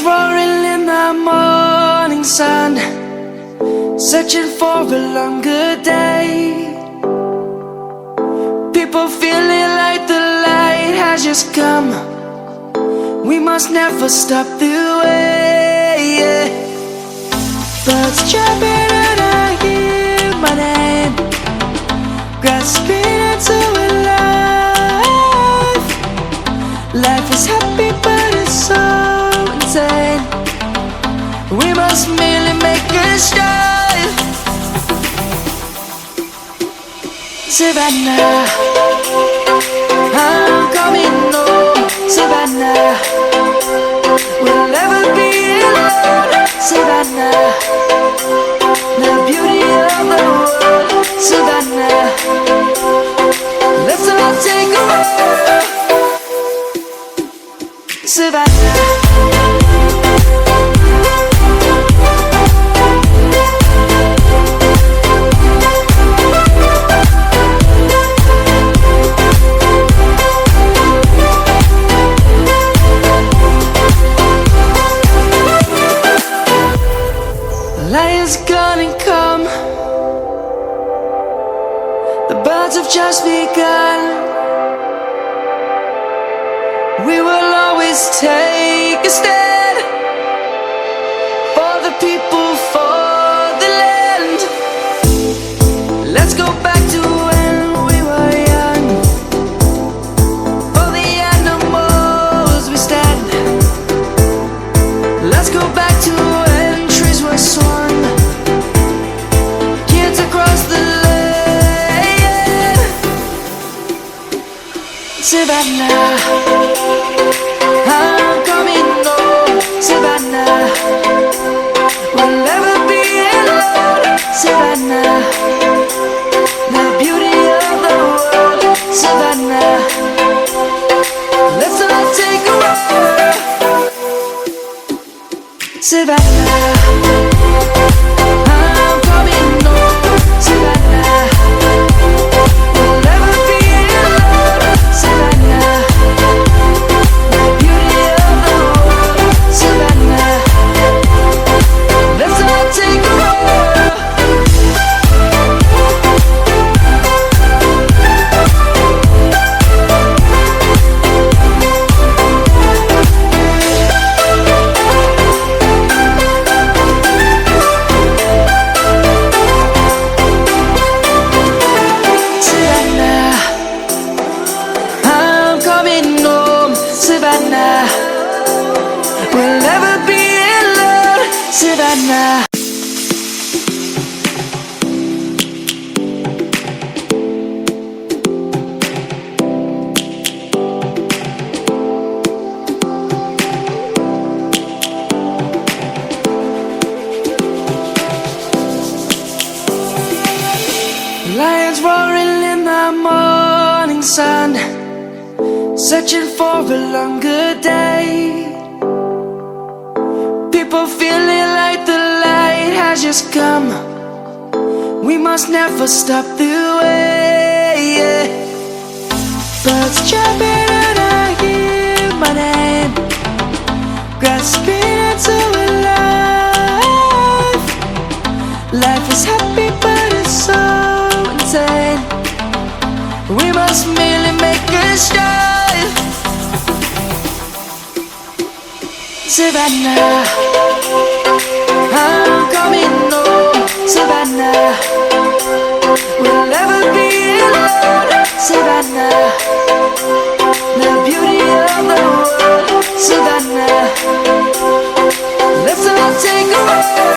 roaring in the morning sun, searching for a longer day. People feeling like the light has just come. We must never stop the way. Birds chirping and I hear my name, grasping into a life. Life is happy but it's so insane. We must merely make a start. Savannah, I'm coming home. Savannah, we'll never be alone. Savannah, the beauty of the world. Savannah, let's all take a walk. Savannah. Lion's gonna come. The birds have just begun. We will always take a stand for the people, for the land. Let's go back to when we were young. For the animals we stand. Let's go back to when trees were swung. Kids across the land. Savannah, I'm coming home. Savannah, we'll never be alone. Savannah, the beauty of the world. Savannah, let's all take a walk. Savannah, I'm coming home. Savannah, we'll never be alone. Savannah, the beauty of the world. Savannah, let's all take a walk. Savannah, I'm coming home. Savannah, we'll never be alone. Savannah. Lions roaring in the morning sun, searching for a longer day. People feeling like the light has just come. We must never stop the way. Birds chirping and I hear my name, grasping into a life. Life is happy but it's so insane. We must merely make a start. Savannah, I'm coming home. Savannah,